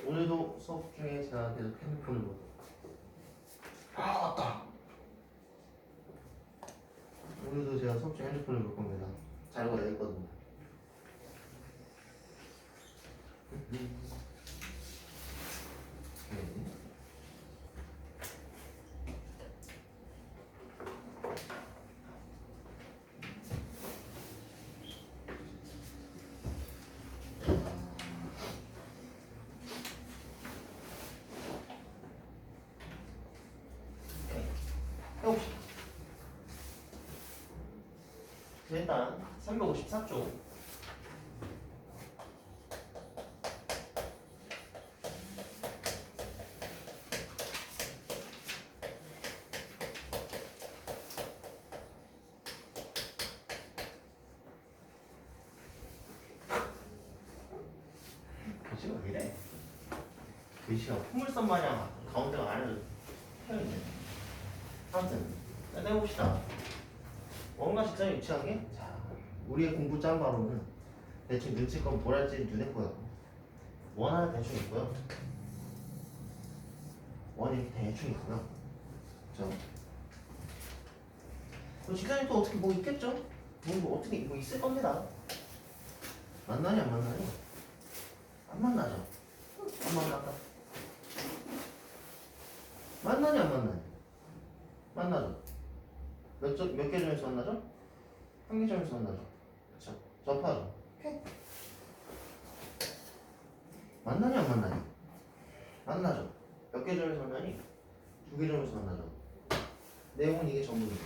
오늘도 수업 중에 제가 계속 핸드폰을 보고 맞다. 오늘도 제가 수업 중에 핸드폰을 볼 겁니다. 자료가 내있거든요. 해봅시다. 일단 354쪽 글씨가 왜 이래? 글씨가 포물선 마냥 가운데가 안에도 펴있네. 아무튼 일단 해봅시다. 원과 직선이 위치한 게, 자, 우리의 공부 짬바로는 대충 눈치껏 뭘 할지 눈에 보여. 원 하나 대충 있고요. 원 이렇게 대충 있고요. 그죠? 직선이 또 어떻게 뭐 있겠죠? 뭐 어떻게 뭐 있을 겁니다. 만나니 안 만나니? 안 만나죠? 안 만나까? 만나니 안 만나니? 만나죠? 몇 개 점에서 만나죠? 한 개 점에서 만나죠? 그쵸? 접하죠? 오케이. 만나니 안 만나니? 만나죠? 몇 개 점에서 만나니? 두 개 점에서 만나죠? 내용은 이게 전부입니다.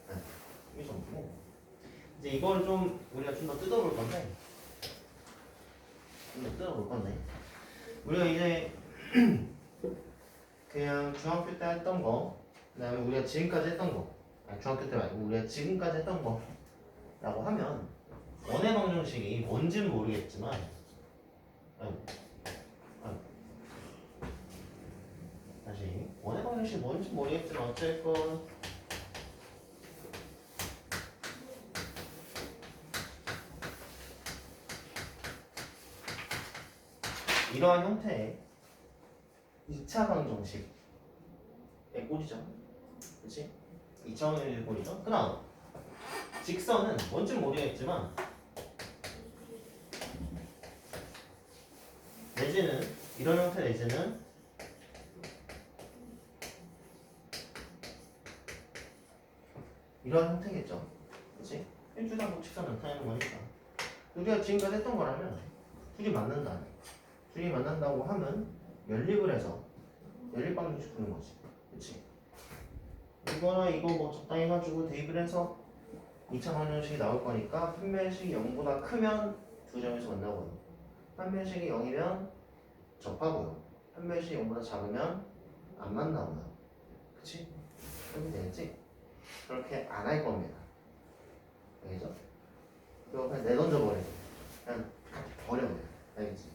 네, 이게 전부고 이제 이걸 좀 우리가 좀 더 뜯어볼 건데 우리가 이제 그냥 중학교 때 했던 거, 그 다음에 우리가 지금까지 했던 거, 아니 중학교 때 말고 우리가 지금까지 했던 거라고 하면 원의 방정식이 뭔지는 모르겠지만 다시 원의 방정식이 뭔지 모르겠지만 어쨌건 이러한 형태의 2차 방정식의 꼴이죠. 그치? 2차원의 꼴이죠. 그 다음 직선은 뭔지 모르겠지만 내지는 이런 형태 내지는 이런 형태겠죠. 그치? 일주당국 직선 나타내는 거니까 우리가 지금까지 했던 거라면 둘이 만난다. 둘이 만난다고 하면 연립을 해서 연립방정식 푸는 거지. 그치? 이거나 이거 뭐 적당히 해가지고 대입을 해서 2차 방정식이 나올 거니까 판별식이 0보다 크면 두 점에서 만나고요. 판별식이 0이면 접하고요. 판별식이 0보다 작으면 안 만나고요. 그치? 그렇게 되겠지? 그렇게 안 할 겁니다. 알겠죠? 그거 그냥 내던져 버려요. 그냥 버려요. 알겠지?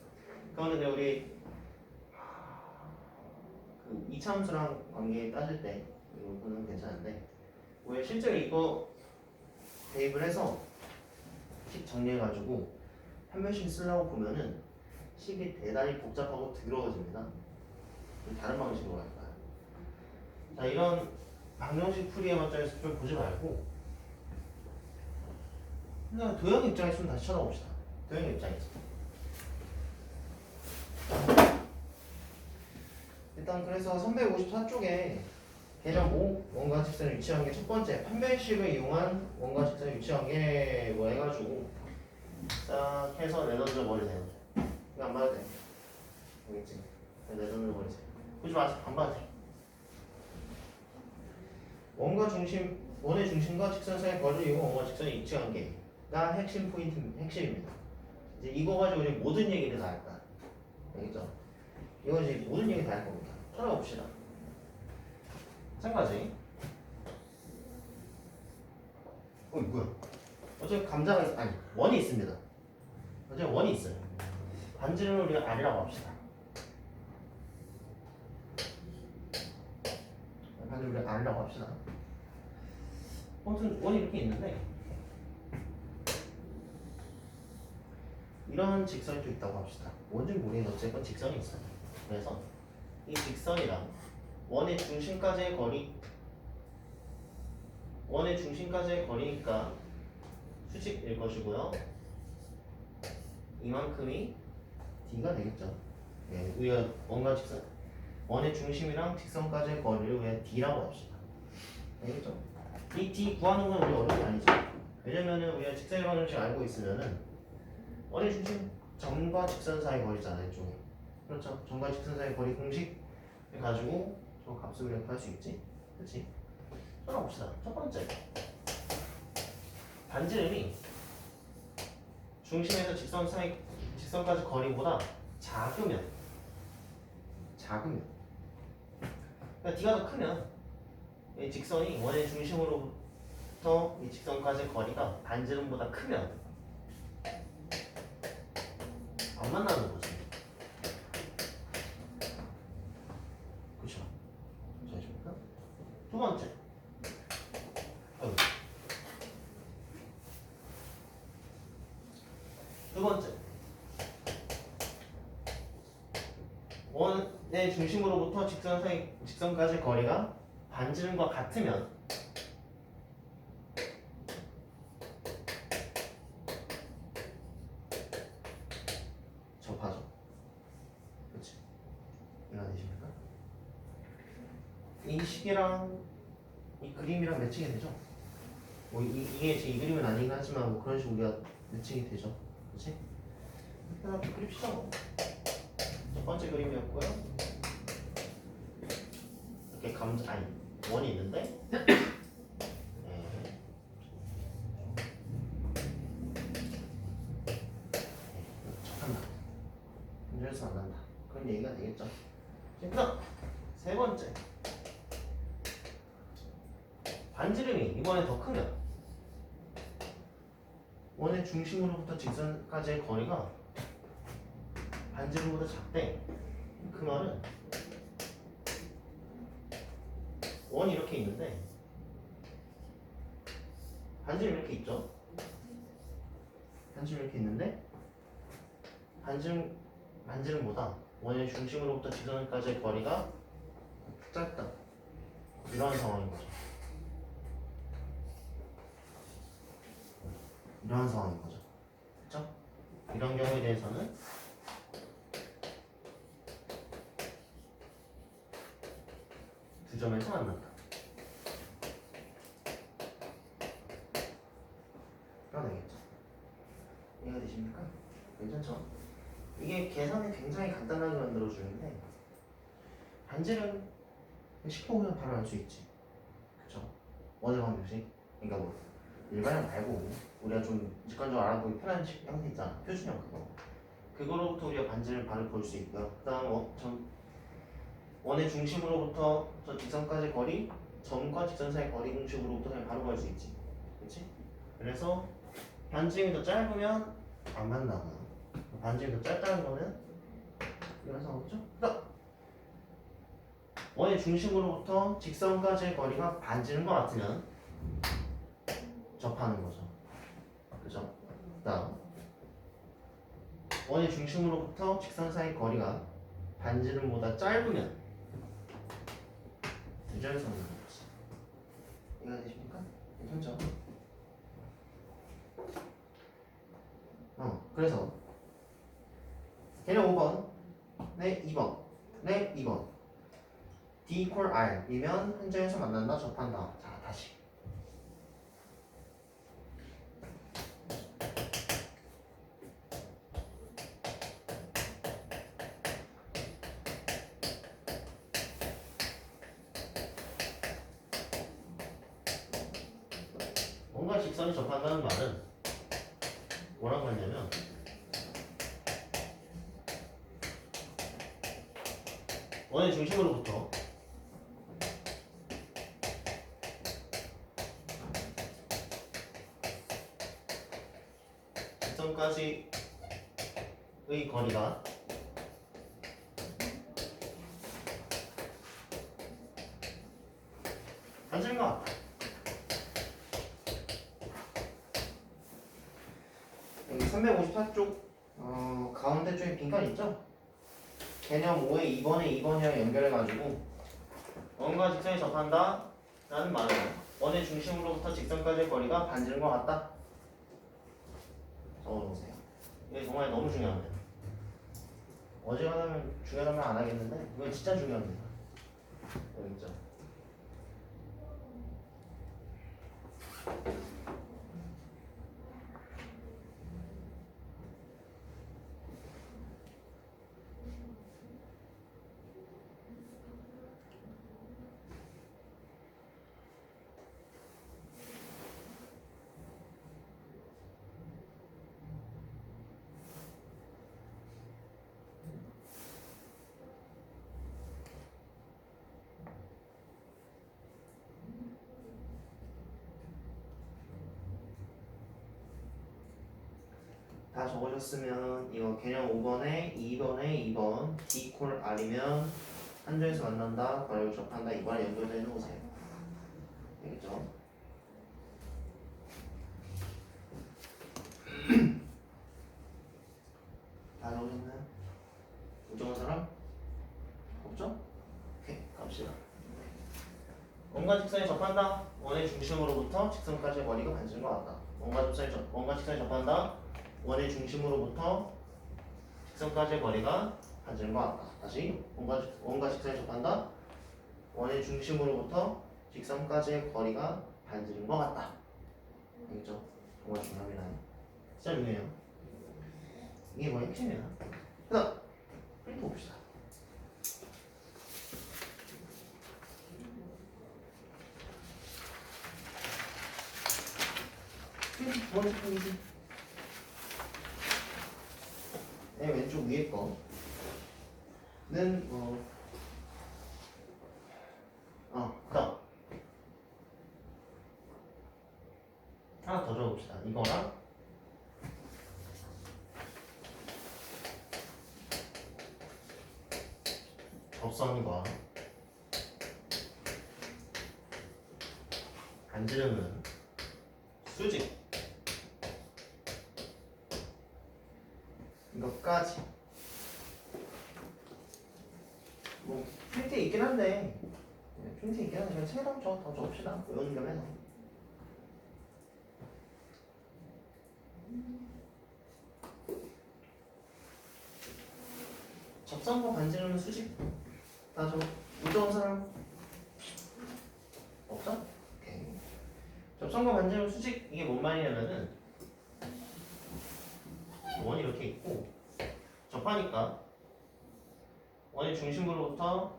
그거는 우리 그 이차함수랑 관계 따질 때 이거는 괜찮은데 왜 실제로 이거 대입을 해서 식 정리해가지고 판별식 쓰려고 보면은 식이 대단히 복잡하고 더러워집니다. 다른 방식으로 할 거야. 자, 이런 방정식 풀이의 관점에서 좀 보지 말고 그냥 도형 입장에서 좀 다시 쳐다봅시다. 도형 입장에서. 일단 그래서 354쪽에 개념 5 원과 직선을 유치한 게 첫 번째 판별식을 이용한 원과 직선을 유치한 게 뭐 해가지고 딱 해서 내던져 버리세요. 이거 안 봐도 돼. 알겠지? 내던져 버리세요. 보지 마세요. 안 봐도 돼. 원의 중심과 직선 사이의 거리를 이용한 원과 직선이 유치한 게가 핵심입니다. 이제 이거 가지고 우리 모든 얘기를 다 할 거야. 알겠죠? 이거 이제 모든 얘기 다 할 겁니다. 찾아봅시다. 마찬가지. 뭐야? 어차피 감자가 아니 원이 있습니다. 어차피 원이 있어요. 반지름을 우리가 R이라고 합시다. 반지름을 우리가 R이라고 합시다. 아무튼 원이 이렇게 있는데 이 이런 직선이 또 있다고 합시다. 뭔지 모르겠는데 어쨌건 직선이 있어요. 그래서 이 직선이랑 원의 중심까지의 거리니까 수직일 것이고요. 이만큼이 D가 되겠죠. 예, 우리가 원과 직선, 원의 중심이랑 직선까지의 거리를 왜 D라고 합시다. 알겠죠? 이 D 구하는 건 우리 어려운 게 아니죠. 왜냐면은 우리가 직선이라는 방식 알고 있으면은 원의 중심 점과 직선 사이 거리잖아요, 이쪽에. 그렇죠? 점과 직선 사이 거리 공식 가지고 저 값을 이렇게 할 수 있지, 그렇지? 찾아봅시다. 첫 번째, 반지름이 중심에서 직선까지 거리보다 작으면, 그러니까 D가 더 크면 이 직선이 원의 중심으로부터 이 직선까지 거리가 반지름보다 크면 안 만나는 거지. 그렇죠? 잠시만요. 두 번째, 아이고. 두 번째, 원의 중심으로부터 직선까지 거리가 반지름과 같으면 접하죠. 그렇지? 이해가 되십니까? 이 식이랑 이 그림이랑 매칭이 되죠? 뭐 이게 제 이 그림은 아니긴 하지만 뭐 그런 식으로 우리가 매칭이 되죠. 그렇지? 일단 그립시다. 첫 번째 그림이었고요. 이렇게 원이 있는데 잠깐만 분절해서 안 난다. 그런 얘기가 되겠죠. 그다음 세 번째, 반지름이 이번에 더 크면 원의 중심으로부터 직선까지의 거리가 반지름보다 작대. 그 말은 원이 이렇게 있는데 반지름 이렇게 있죠. 반지름 이렇게 있는데 반지름보다 원의 중심으로부터 직선까지의 거리가 짧다. 이러한 상황인 거죠. 이러한 상황인 거죠. 그렇죠? 이런 경우에 대해서는 두 점에서 만난다. 그러면 되겠죠. 이해가 되십니까? 괜찮죠? 이게 계산이 굉장히 간단하게 만들어주는데 반지름 10분 후면 바로 알 수 있지. 그쵸? 원의 방정식. 그러니까 뭐 일반형 말고 우리가 좀 직관적으로 알아보기 편한 형태 있잖아. 표준형 그거. 그거로부터 우리가 반지름을 바로 볼 수 있고요. 그 다음 원의 중심으로부터 저 직선까지 거리, 점과 직선 사이 거리 공식으로부터 그냥 바로 볼 수 있지. 그치? 그래서 반지름이 더 짧으면 안 만나고요. 반지름이 더 짧다는 거는 이런 상황이죠. 그다음 원의 중심으로부터 직선까지의 거리가 반지름과 같으면 접하는 거죠. 그죠? 그다음 원의 중심으로부터 직선 사이 거리가 반지름보다 짧으면 두 점에서 만나는 거지. 이해가 되십니까? 괜찮죠? 그래서 개념 5번, 네 2번, 네 2번. D equal R이면 한 점에서 만난다, 접한다. 자, 다시. 뭔가 직선이 접한다는 말은 뭐라고 하냐면 원의 중심으로부터 직선까지의 거리가 반지름과 같다. 여기 354쪽 가운데 쪽에 빈칸 있죠? 개념 5의 2번에 2번이랑 연결해가지고 원과 직선에 접한다 라는 말은 원의 중심으로부터 직선까지의 거리가 반지른 것 같다. 적어놓으세요. 이게 정말 너무 중요합니다. 어지간하면 중요하면 안 하겠는데 이건 진짜 중요합니다. 여기 있죠. 다 적어줬으면 이거 개념 5번에 2번에 2번 D 콜 R이면 한 점에서 만난다 거리를 접한다 이번에 연결해 놓으세요. 알겠죠? 다 적으셨나요? 못 적은 사람? 없죠? 오케이 갑시다. 원과 직선에 접한다. 원의 중심으로부터 직선까지의 거리가 반지른 것 같다. 원과 직선에 접한다. 원의 중심으로부터 직선까지의 거리가 반지른 것 같다. 다시 원과 직선에 접한다. 원의 중심으로부터 직선까지의 거리가 반지른 것 같다. 알겠죠? 정말 중요합니다. 진짜 중요해요. 이게 뭐 핵심이야. 그다음 프린트 봅시다. 프린트 두 번째 페이지. 네, 왼쪽 위에 거는 그다음 하나 더 적어봅시다. 이거랑 접선과 반지름은 수직 이것까지 뭐 프린트에 있긴 한데 프린트에 있긴 한데 그냥 책에다 더 적읍시다. 외우는 겸 해서 접선과 반지름은 수직 다 적어. 못 적은 사람 없어? 오케이. 접선과 반지름 수직 이게 뭔 말이냐면은 원이 이렇게 있고 접하니까 원의 중심으로부터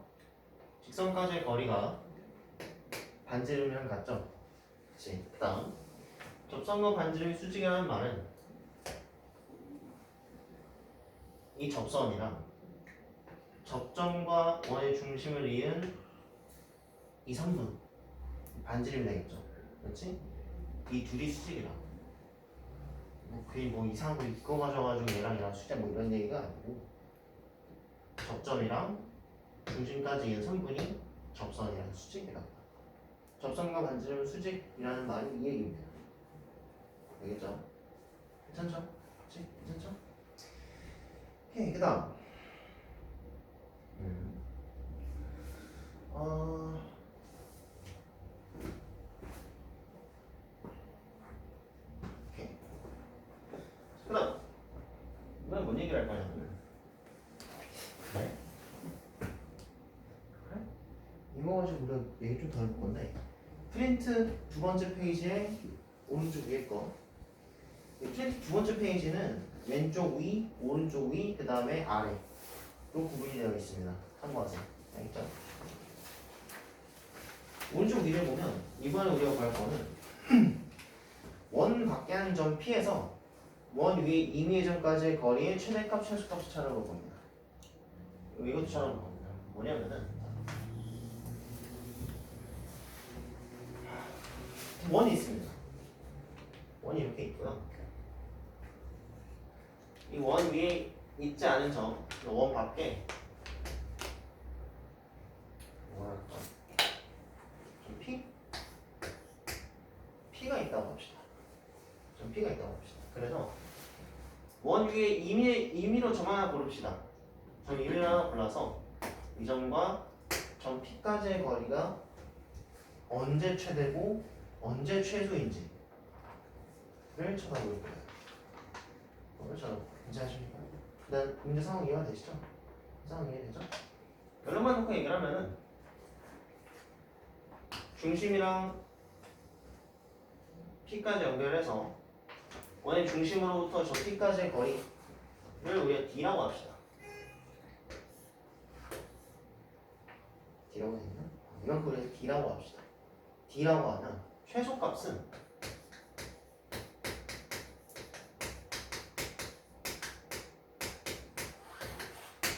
직선까지의 거리가 반지름이랑 같죠? 그치? 그 다음 접선과 반지름이 수직이라는 말은 이 접선이랑 접점과 원의 중심을 이은 이 선분 반지름이 되겠죠? 그렇지? 이 둘이 수직이라 뭐 괜히 뭐 이상한 거 이거 가져가지고 얘랑 수직 뭐 이런 얘기가 아니고 접점이랑 중심까지 이은 선분이 접선이랑 수직이라 접선과 반지름은 수직이라는 말이 이 얘기입니다. 알겠죠? 괜찮죠? 그치? 괜찮죠? 오케이 그 다음 오케이 그 다음 이번엔 뭔 얘기를 할 거냐면 그래? 이거 가지고 우리가 얘기 좀 더 해볼 건데 프린트 두 번째 페이지에 오른쪽 위에 거 프린트 두 번째 페이지는 왼쪽 위, 오른쪽 위, 그 다음에 아래로 구분이 되어 있습니다. 참고하세요. 알겠죠? 오른쪽 위를 보면 이번에 우리가 구할 거는 원 밖에 한 점 P에서 원 위에 임의의 점까지의 거리의 최대값, 최소값을 찾아볼 겁니다. 이것도 찾아볼 겁니다. 뭐냐면은 원이 있습니다. 원이 이렇게 있고요. 이 원 위에 있지 않은 점, 원 밖에 뭐랄까 좀 P가 있다고 합시다. 좀 P가 있다고 합시다. 그래서 원 위에 중에 임의로 점 하나 고릅시다. 점 임의로 하나 골라서 이 점과 점 P까지의 거리가 언제 최대고 언제 최소인지를 찾아볼 거예요. 괜찮으십니까? 일단 문제 상황 이해가 되시죠? 상황 이해되죠? 결론만 놓고 얘기를 하면은 중심이랑 P까지 연결해서 원의 중심으로부터 저 P까지의 거리를 우리가 D라고 합시다. D라고 했나? 이만큼 우리가 D라고 합시다. D라고 하면 최소값은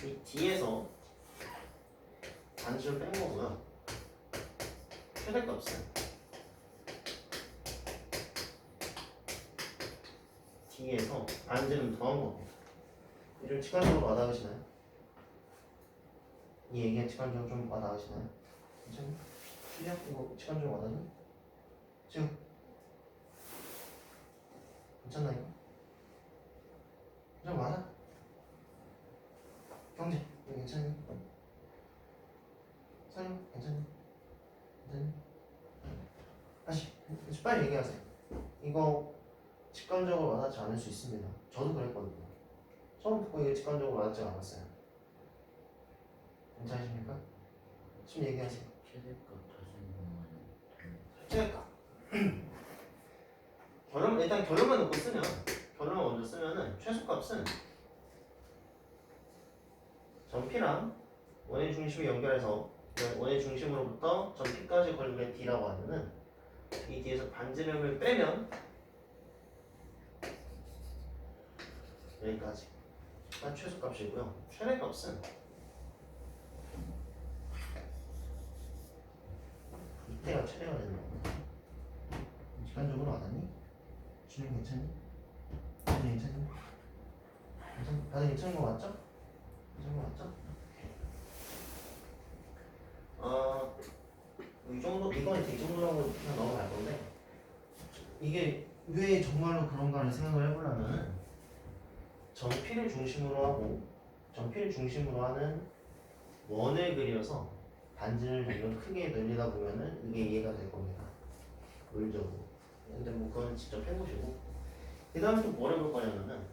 이 D에서 반지를 뺀 거고요. 최대값은 D에서 반지름 더한 겁니다. 좀 직관적으로 와닿으시나요? 이 얘기가 직관적으로 좀 와닿으시나요? 괜찮아요? 시작? 이거 직관적으로 와닿니? 지금 괜찮나 이거? 좀 와닿아? 경제 이거 괜찮니? 사용 괜찮니? 괜찮니? 다시 빨리 얘기하세요. 이거 직관적으로 와닿지 않을 수 있습니다. 저도 그랬거든요. 처음 듣고 이게 직관적으로 와닿지 않았어요. 괜찮으십니까? 지금 얘기하세요. 최대값. 일단 결론만 놓고 쓰면, 결론만 먼저 쓰면은 최소값은 점 P랑 원의 중심을 연결해서 원의 중심으로부터 점 P까지 걸리는 D라고 하면은 이 D에서 반지름을 빼면 여기까지가 최소값이고요. 최대값은 이때가 최대가 되는 겁니다. 시간적으로 와닿니? 진행 괜찮니? 진행 괜찮니? 다들 괜찮은 거 맞죠? 괜찮은 거 맞죠? 이 정도, 이건 이 정도라고 그냥 넘어갈 건데 이게 왜 정말로 그런가를 생각을 해보려면 점 P를 중심으로 하고 점 P를 중심으로 하는 원을 그려서 반지를 점점 크게 늘리다 보면은 이게 이해가 될 겁니다. 물적으로. 근데 뭐 그건 직접 해보시고 그 다음에 또 뭘 해볼 거냐면은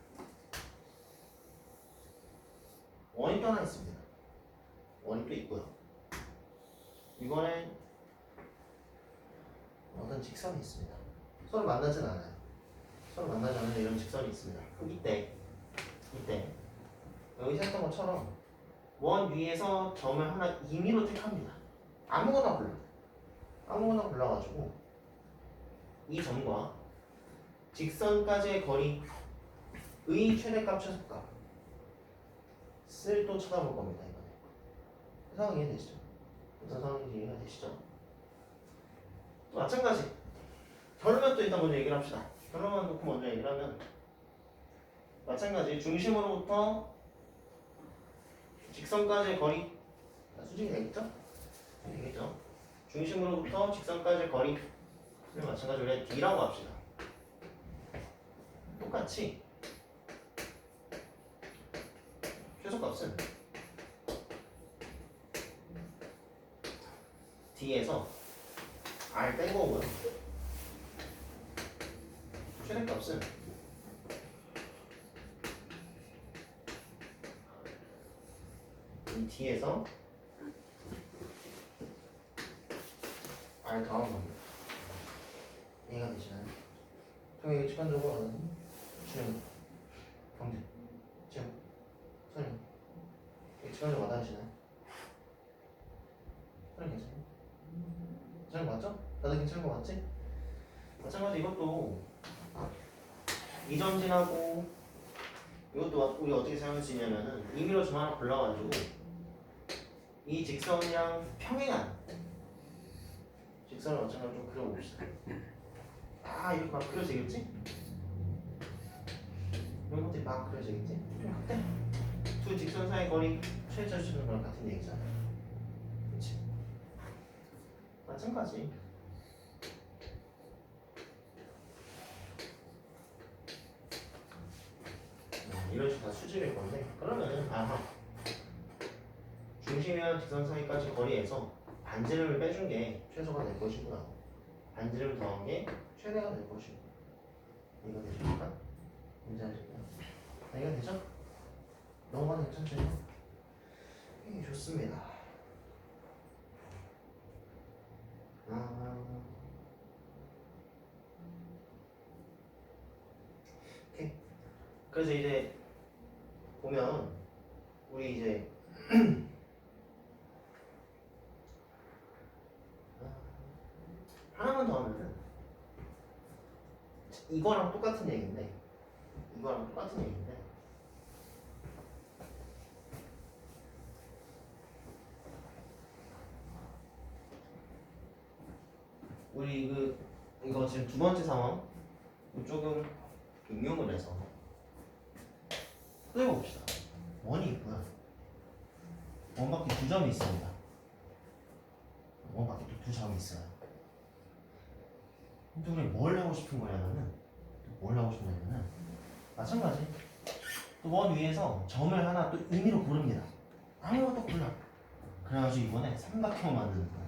원이 또 하나 있습니다. 원이 또 있고요. 이번엔 어떤 직선이 있습니다. 서로 만나진 않아요. 서로 만나지 않는 이런 직선이 있습니다. 그럼 이때 여기서 했던 것처럼 원 위에서 점을 하나 임의로 택합니다. 아무거나 골라가지고 이 점과 직선까지의 거리의 최대값 최소값을 또 찾아볼 겁니다. 이번에 상황 이해되시죠? 어떤 상황인지 이해가 되시죠? 또 마찬가지 결론만 또 일단 먼저 얘기를 합시다. 결론만 놓고 먼저 얘기를 하면 마찬가지 중심으로부터 직선까지의 거리 수직이 되겠죠? 되겠죠? 중심으로부터 직선까지의 거리를 마찬가지로 우리가 D라고 합시다. 똑같이 최소값은 D에서 R 뺀 거고요. 최대값은 이 D에서 R 더한 겁니다. 이해가 되시나요? 그럼 이게 직관적으로 하는 주행, 경제, 지금, 설명. 이게 직관적으로 와닿으시나요? 설명 괜찮아요? 괜찮은 거 맞죠? 다들 괜찮은 거 맞지? 마찬가지 이것도 이 점 지나고 이것도 우리 어떻게 생각할 수 있냐면은 임의로 점 하나 골라가지고 이 직선이랑 평행한 직선을 마찬가지로 좀 그려봅시다. 이렇게 막 그려지겠지? 이런 것들이 막 그려지겠지? 좀 그때 두 직선 사이 거리 최저치는 거랑 같은 얘기잖아. 그렇지? 마찬가지. 이런 식으로 다 수직일 건데 그러면은 중심이랑 직선 사이까지 거리에서 반지름을 빼준 게 최소가 될 것이구나. 반지름 더한 게 최대가 될 것이고. 이거 되십니까? 괜찮으실까요? 이거 되죠? 너무나 괜찮죠? 좋습니다. 오케이. 그래서 이제 보면 우리 이제 하나만 더 하면은 이거랑 똑같은 얘기인데 우리 이거 지금 두 번째 상황 조금 응용을 해서 해봅시다. 원이 있고요. 원 밖에 두 점이 있습니다. 원 밖에 또 두 점이 있어요. 근데 우리 뭘 하고 싶은 거냐면은 마찬가지 또 원 위에서 점을 하나 또 임의로 고릅니다. 아무것도 골라. 그래가지고 이번에 삼각형을 만드는 거야.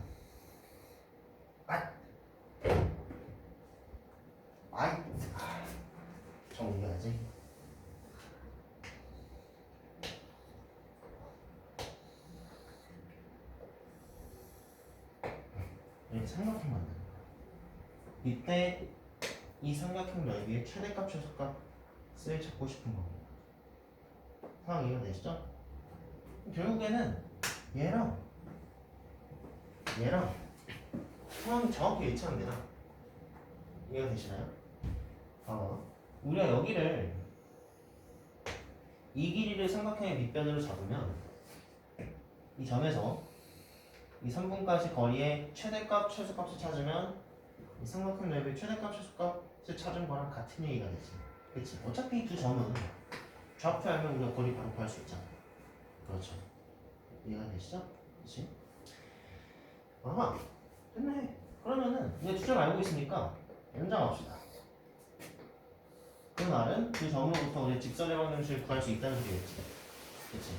정리해야지. 이렇게 삼각형 만드는 거야. 이때 이 삼각형 넓이의 최대값, 최소값을 찾고 싶은 겁니다. 상황 이해가 되시죠? 결국에는 얘랑 상황이 정확히 일치합니다. 이해가 되시나요? 우리가 여기를 이 길이를 삼각형의 밑변으로 잡으면 이 점에서 이 3분까지 거리의 최대값, 최소값을 찾으면 이 삼각형 넓이의 최대값, 최소값을 찾은 거랑 같은 얘기가 되지. 그치? 어차피 이 두 점은 좌표 알면 우리가 거리 바로 구할 수 있잖아. 그렇죠. 이해가 되시죠? 그치? 됐네. 그러면은 이제 두 점 알고 있으니까 연장합시다. 그 말은 그 점으로부터 우리 직선의 방정식을 구할 수 있다는 소리겠지. 그치?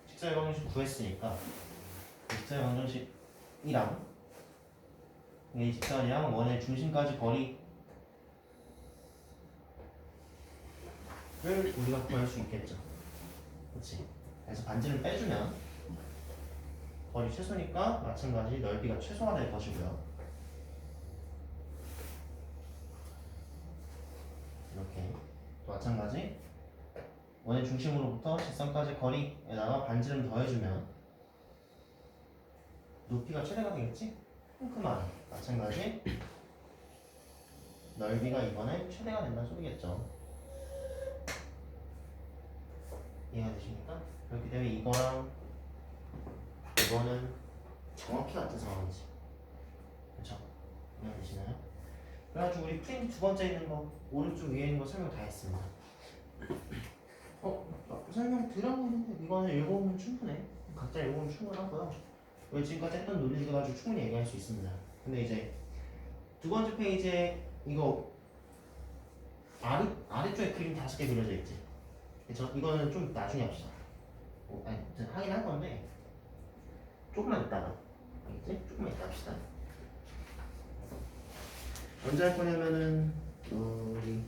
직선의 방정식 구했으니까 직선의 방정식이랑 이 직선이랑 원의 중심까지 거리를 우리가 구할 수 있겠죠. 그치? 그래서 반지를 빼주면 거리 최소니까 마찬가지 넓이가 최소가 될 것이고요. 이렇게 또 마찬가지 원의 중심으로부터 직선까지 거리에다가 반지름 더해주면 높이가 최대가 되겠지? 그 말은 마찬가지 넓이가 이번에 최대가 된다는 소리겠죠. 이해가 되십니까? 그렇기 때문에 이거랑 이거는 정확히 같은 상황이지. 그쵸? 이해가 되시나요? 그래가지고 우리 프림 두 번째 있는 거 오른쪽 위에 있는 거 설명 다 했습니다. 설명 드라고 했는데 이거는 읽어보면 충분해. 각자 읽어보면 충분하고요. 우리 지금까지 했던 논리들 가지고 충분히 얘기할 수 있습니다. 근데 이제 두 번째 페이지에 이거 아래쪽에 그림 5개 그려져 있지. 이거는 좀 나중에 합시다. 하긴 할 건데 조금만 있다가 알겠지? 조금만 있다 합시다. 언제 할 거냐면은 여기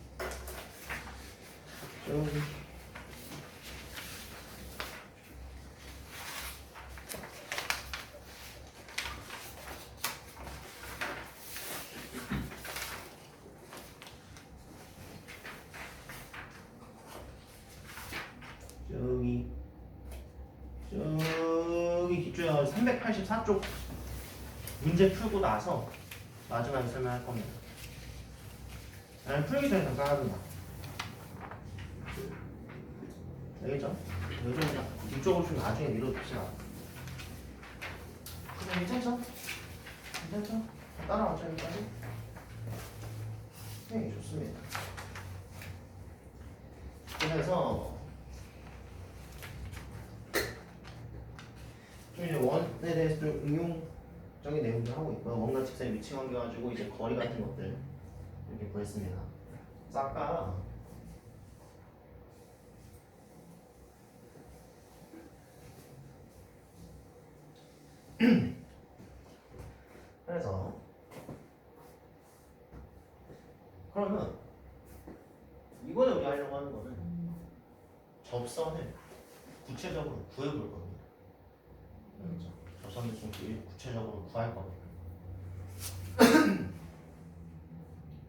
저기 기초에 384쪽 문제 풀고 나서 마지막에 설명할 겁니다. 풀기 전에 잠깐 하든가. 알겠죠? 요즘 그냥 뒤쪽으로 좀 나중에 밀어둡시다. 그냥 괜찮죠? 따라왔죠, 여기까지? 네, 좋습니다. 그래서 좀 이제 원에 대해서 좀 응용적인 내용들 하고 있고요. 원과 직선의 위치 관계 가지고 이제 거리 같은 것들 이렇게 구했습니다. 그래서 아까 그래서 그러면 이번에 우리 하려고 하는 거는 접선을 구체적으로 구해볼 겁니다. 그렇죠? 접선을 좀 구체적으로 구할 겁니다.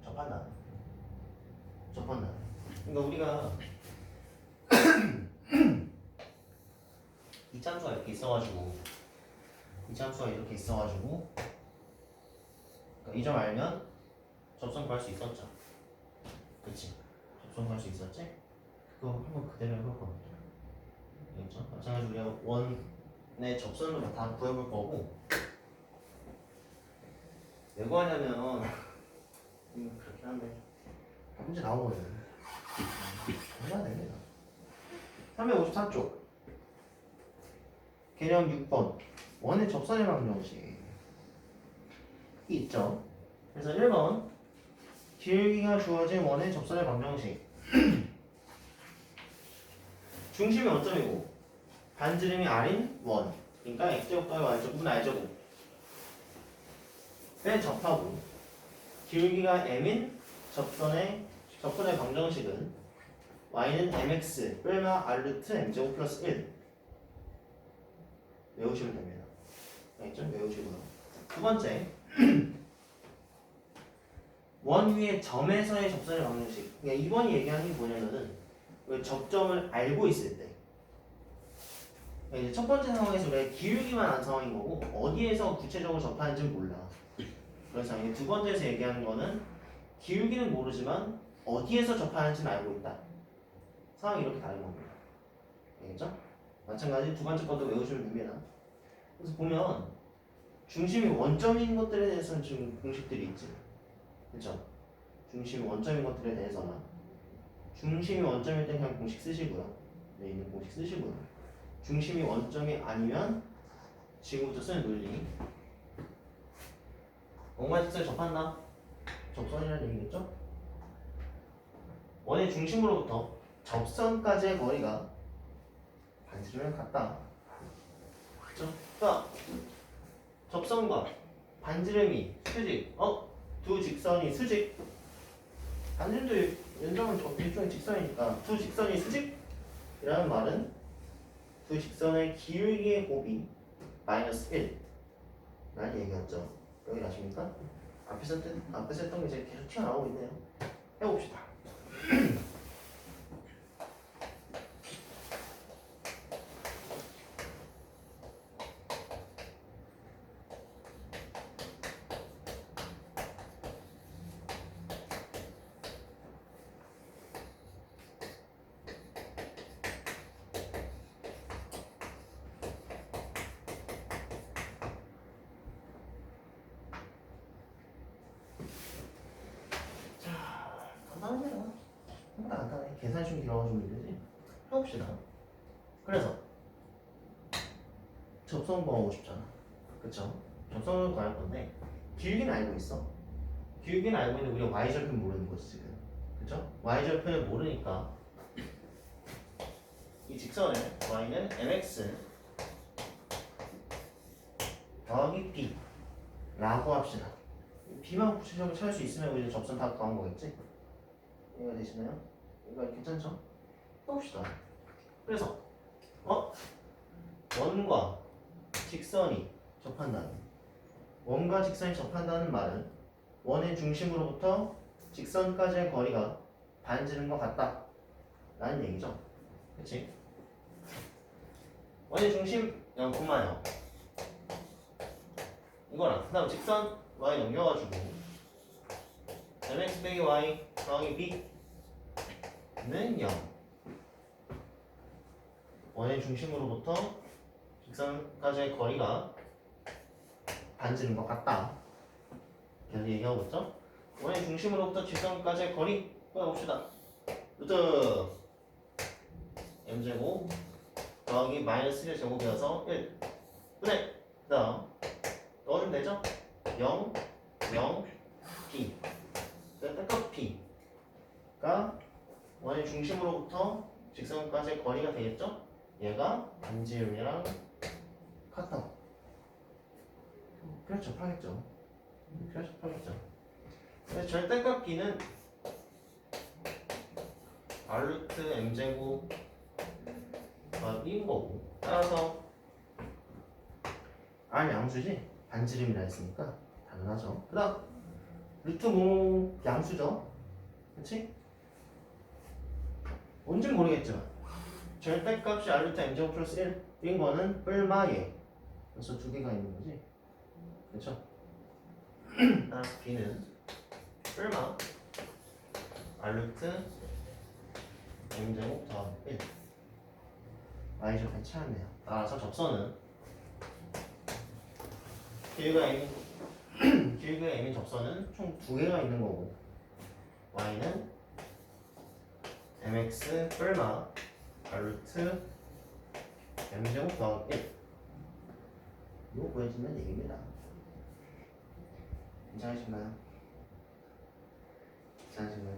접한다. 접한다. 그러니까 우리가 이 참수가 이렇게 있어가지고 그러니까 이 점 알면 접선 구할 수 있었죠. 그치? 접선 구할 수 있었지? 그거 한번 그대로 해볼 겁니다. 알겠죠? 마찬가지로 우리가 원의 접선으로 다 구해볼 거고 왜 구하냐면 그렇긴 한데 문제 나오거든. 해야 됩니다. 354쪽 개념 6번 원의 접선의 방정식 있죠. 그래서 1번 길기가 주어진 원의 접선의 방정식 중심이 원점이고 반지름이 R인 원 그러니까 X제곱 더하기 Y제곱은 R제곱 에 접하고 길기가 M인 접선의 방정식은 Y는 MX 뿔마 R루트 M제곱 플러스 1 외우시면 됩니다. 알겠죠? 외우시고요. 두 번째 원 위의 점에서의 접선의 방정식 그러니까 이번이 얘기하는 게 뭐냐면은 접점을 알고 있을 때 이제 첫 번째 상황에서 우리가 기울기만 안 상황인 거고 어디에서 구체적으로 접하는지는 몰라. 그래서 이제 두 번째에서 얘기하는 거는 기울기는 모르지만 어디에서 접하는지는 알고 있다. 상황이 이렇게 다른 겁니다. 알겠죠? 마찬가지 두 번째 것도 외우시면 됩니다. 그래서 보면 중심이 원점인 것들에 대해서는 지금 공식들이 있지. 그렇죠? 중심이 원점인 것들에 대해서는 중심이 원점일 때 그냥 공식 쓰시고요. 네, 있는 공식 쓰시고요. 중심이 원점이 아니면 지금부터 쓰는 논리 원과 직선을 접한다. 접선이라는 얘기겠죠? 원의 중심으로부터 접선까지의 거리가 반지름이랑 같다. 그렇죠? 그러니까 접선과 반지름이 수직, 두 직선이 수직. 반지름도 연장은 일종의 직선이니까 두 직선이 수직이라는 말은 두 직선의 기울기의 곱이 마이너스 1라는 얘기였죠. 여기 아십니까? 앞에서 했던 게 이제 계속 튀어나오고 있네요. 해봅시다. 간단합니다. 생각보다 간단해. 계산이 좀 길어가지고 문제지. 해봅시다. 그래서 접선 구하고 싶잖아. 그쵸? 접선을 구할 건데 길기는 알고 있어. 길기는 알고 있는데 우리가 y절편 모르는 거지 지금. 그쵸? y절편을 모르니까 이 직선을 y는 mx 더하기 b 라고 합시다. b만 구체적으로 찾을 수 있으면 우리 접선 다 구한 거겠지? 이해가 되시나요? 이거 괜찮죠? 해봅시다. 그래서 원과 직선이 접한다는 원과 직선이 접한다는 말은 원의 중심으로부터 직선까지의 거리가 반지름과 같다 라는 얘기죠. 그치? 원의 중심 0,0 이거랑 그 다음 직선 y 넘겨가지고 mx 빼기 y 더하기 b는 0 원의 중심으로부터 직선까지의 거리가 반지름과 같다. 계속 얘기하고 있죠? 원의 중심으로부터 직선까지의 거리 보여봅시다. 루트 m제곱 더하기 마이너스 1의 제곱이어서 1 그래 그 다음 넣어주면 되죠? 0 0 b 딱 b가 원의 중심으로부터 직선까지의 거리가 되겠죠? 얘가 반지름이랑 같다. 그렇죠, 파겠죠. 그렇죠, 파겠죠. 그래서 절대값 b는 r 루트 m 제곱 B인 거고, 따라서 R 양수지 반지름이라 했으니까 당연하죠. 그 다음 루트 모 양수죠. 그치? 뭔진 모르겠지만 절대값이 R 루트 m 제곱 플러스 1인 거는 뿔마에 그래서 두 개가 있는 거지. 그쵸? 따라서 B는 뿔마 R 루트 m 제곱 더하기 1 y절편 찾았네요. 따라서 접선은 길이가 m인 접선은 총 두 개가 있는 거고 y는 mx 뿔마 r 루트 m제곱 더하기 1 이거 구해주면 얘기입니다. 괜찮으신가요? 괜찮으신가요?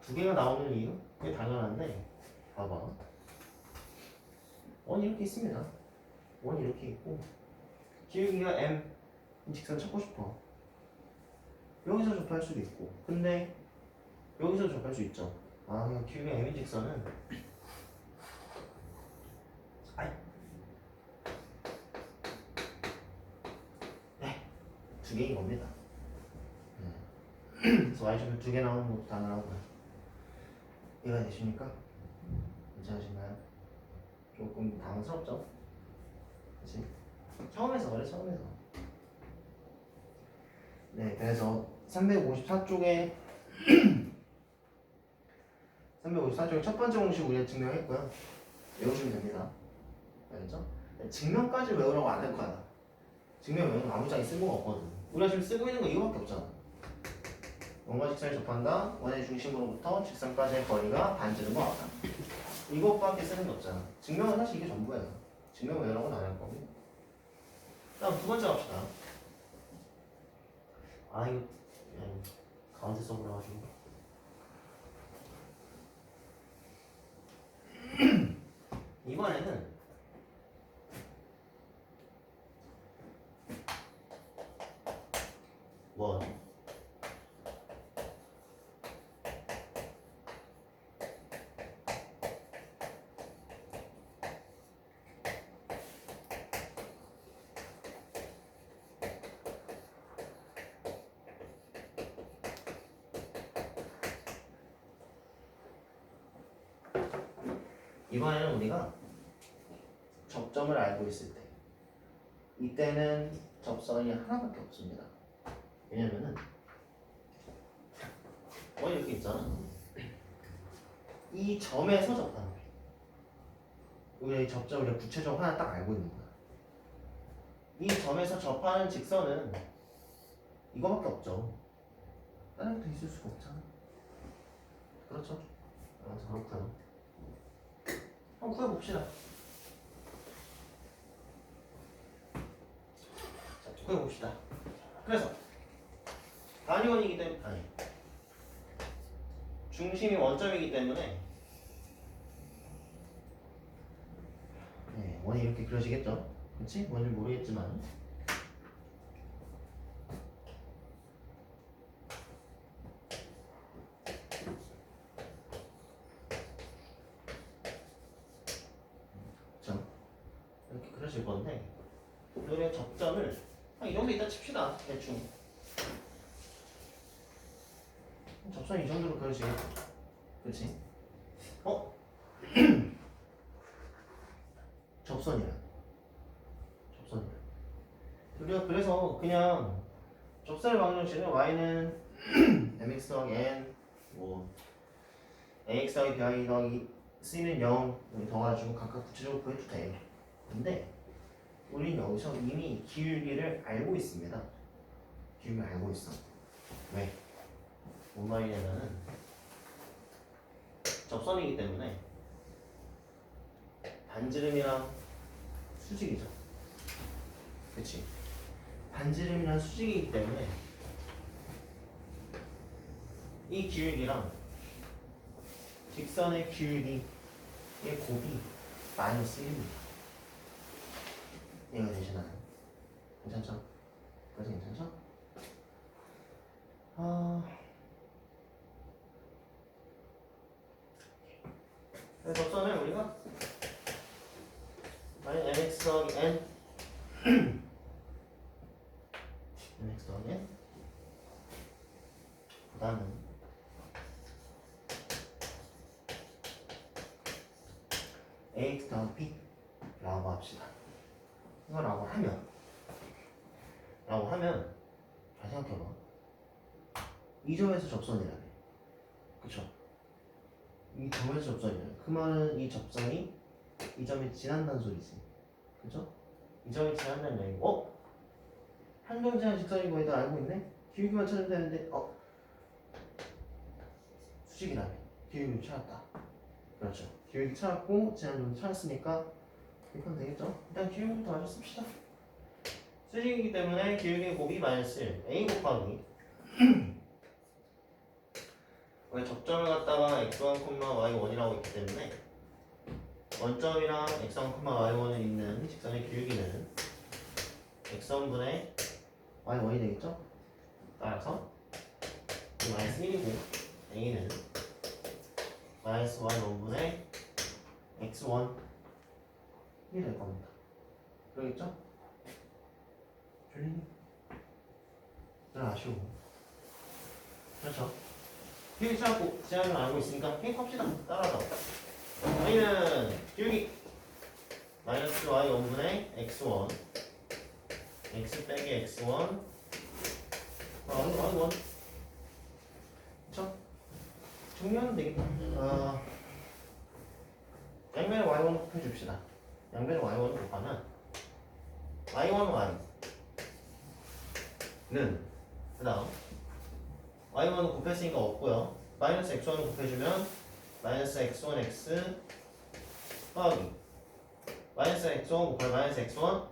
두 개가 나오는 이유? 그게 당연한데 봐봐, 원이 이렇게 있습니다. 원이 이렇게 있고 기울기가 m 이 직선 찾고 싶어. 여기서 접할 수도 있고 근데 여기서 접할 수 있죠. 아, 그냥 기울기 m인 직선은 두 개인 겁니다. 그래서 y절편 두 개 나오는 것도 당연하고요. 이해가 되십니까? 괜찮으신가요? 조금 당황스럽죠? 그치? 처음에서 그래, 처음에서. 네, 그래서 354쪽에 354쪽에 첫 번째 공식 우리가 증명했고요. 외우시면 됩니다. 알겠죠? 증명까지 외우라고 안 할 거야. 증명 외우는 아무 장에 쓸모가 없거든. 우리가 지금 쓰고 있는 거 이거밖에 없잖아. 원과 직선을 접한다. 원의 중심으로부터 직선까지의 거리가 반지름과 같다. 이것밖에 쓰는 게 없잖아. 증명은 사실 이게 전부예요. 증명 외우라고는 안 할 거고. 다음 두 번째 갑시다. 아, 이거 가운데 써버려가지고. 이번에는 원 이번에는 우리가 접점을 알고 있을 때 이때는 접선이 하나밖에 없습니다. 왜냐면은 이렇게 있잖아. 이 점에서 접하는 거야. 우리 접점을 구체적으로 하나 딱 알고 있는 거야. 이 점에서 접하는 직선은 이거밖에 없죠. 다른 것도 있을 수가 없잖아. 그렇죠? 그래서 그렇고요. 한번 구해봅시다. 자, 구해봅시다. 그래서 단위원이기 때문에 중심이 원점이기 때문에 원이 이렇게 그려지겠죠? 그렇지? 뭔지 모르겠지만 그렇죠? 이렇게 그려질 건데 우리의 접점을 이 정도 이따 칩시다. 대충 접선이 이 정도로 그려지겠죠? 그렇지? 접선이야. 우리가 그래서 그냥 접선의 방정식은 y는 mx 더하기 n ax 더하기 by 더하기 c는 0 여기 더가지고 각각 구체적으로 구해도 돼. 근데 우린 여기서 이미 기울기를 알고 있습니다. 기울기를 알고 있어. 왜? 뭔 말이냐면은 접선이기 때문에 반지름이랑 수직이죠. 그치? 반지름이랑 수직이기 때문에 이 기울기랑 직선의 기울기의 곱이 마이너스 1입니다. 이해가 되시나요? 괜찮죠? 까지 괜찮죠? 그래서 접선을 우리가 mx 더하기 n mx 더하기 n 보다는 ax 더하기 b 라고 합시다. 이거 라고 하면 잘 생각해봐. 이 점에서 접선이라며. 그쵸? 이 점에서 접선이라며. 그 말은 이 접선이 이 점이 지난다는 소리지. 그쵸? 이 점이 지난다는 얘기고, 한정지한 직선인 거 얘들 알고 있네? 기울기만 찾으면 되는데, 수직이라며. 기울기 찾았다. 그렇죠. 기울기 찾았고, 지난 점 찾았으니까, 이렇게 하면 되겠죠? 일단 기울기부터 먼저 씁시다. 수직이기 때문에 기울기 곱이 마이너스 1, a 곱하기 왜 접점을 갖다가 x1, y1이라고 있기 때문에 원점이랑 x1, y1을 잇는 직선의 기울기는 x1분의 y1이 되겠죠? 따라서 이 마이너스 1이고 a는 마이너스 y1분의 x1이 될 겁니다. 그러겠죠? 졸리니? 잘 아쉬워. 그렇죠? 기울기 찾고 제한을 알고 있으니까 해입합시다. 따라서 y는 기울기 마이너스 y1분의 x1 x 빼기 x1 y1 그쵸? 정리하면 되겠다. 양면에 y1 곱해줍시다. 양면에 y1 곱하면 y1 y는 그 다음 y1은 곱했으니까 없고요. 마이너스 x1을 곱해주면 마이너스 x1 x 더하기 마이너스 x1 곱하기 마이너스 x1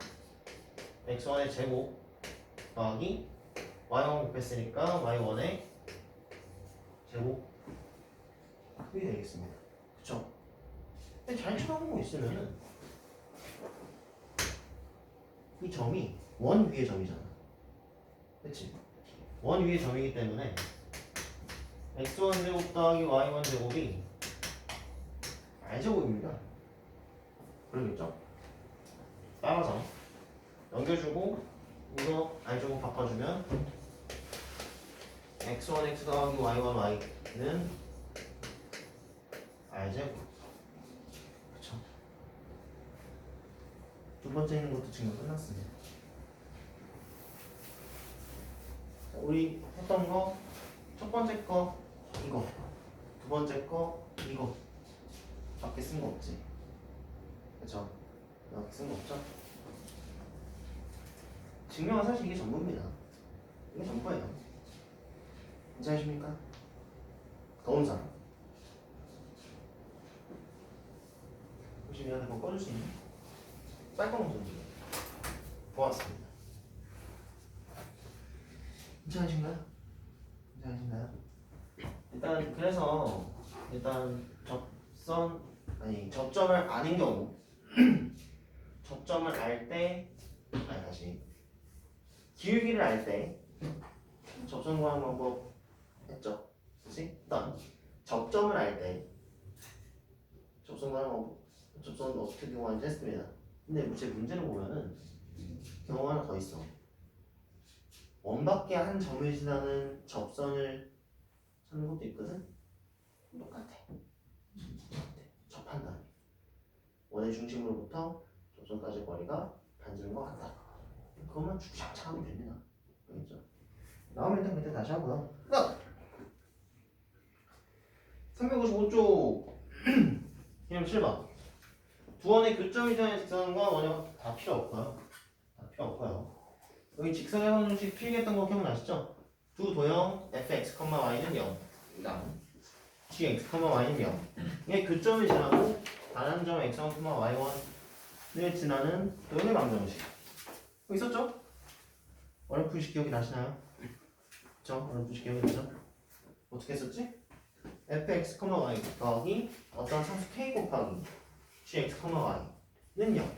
x1의 제곱 더하기 y1 곱했으니까 y1의 제곱 그게 되겠습니다. 그쵸? 근데 잘 쳐다보고 있으면은 이 점이 원 위의 점이잖아. 그치? 원 위의 점이기 때문에 x1 제곱 더하기 y1 제곱이 r제곱입니다. 그러겠죠? 따라서 넘겨주고 이거 r제곱 바꿔주면 x1 x 더하기 y1 y는 r제곱. 그쵸? 두 번째 있는 것도 지금 끝났습니다. 우리 했던 거 첫 번째 거 이거 두 번째 거 이거 밖에 쓴 거 없지? 그쵸? 밖에 쓴 거 없죠? 증명은 사실 이게 전부입니다. 이게 전부예요. 괜찮으십니까? 더운 사람 혹시 미안해 뭐 꺼줄 수 있니? 쌀꺼먹 던지고 고맙습니다. 괜찮으신가요? 괜찮으신가요? 일단 그래서 접점을 아는 경우 접점을 알 때 다시 기울기를 알 때 접점 구하는 방법 했죠? 그치? 일단 접점을 알 때 접점 구하는 방법 접점은 어떻게 경험하는지 했습니다. 근데 제 문제를 보면은 경우 하나 더 있어. 원밖에 한 점을 지나는 접선을 찾는 것도 있거든? 똑같아. 접한 다음에 원의 중심으로부터 접선까지 거리가 반지름과 같다. 그것만 쭉쫙 하면 됩니다. 알겠죠? 나오면 일단 그때 다시 하고요. 그다음 355쪽 그냥 7번 두 원의 교점이 되는 직선과 원의 다 필요 없고요. 다 필요 없고요. 여기 직선의 방정식 필기했던 거 기억나시죠? 두 도형 fx, y는 0. 그다음 gx, y는 0. 이게 교점을 지나고 다른 점 x1, y1을 지나는 도형의 방정식. 거 있었죠? 어렴풋이 기억이 나시나요? 그쵸? 어렴풋이 기억이 나죠? 어떻게 했었지? fx, y 더하기 어떤 상수 k 곱하기 gx, y는 0.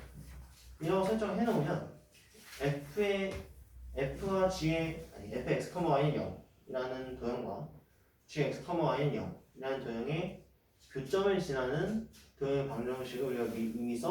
이라고 설정을 해놓으면 f F와 G의 아니 fx, y는 0이라는 도형과 gx, y는 0이라는 도형의 교점을 지나는 도형의 방정식을 우리가 이미 써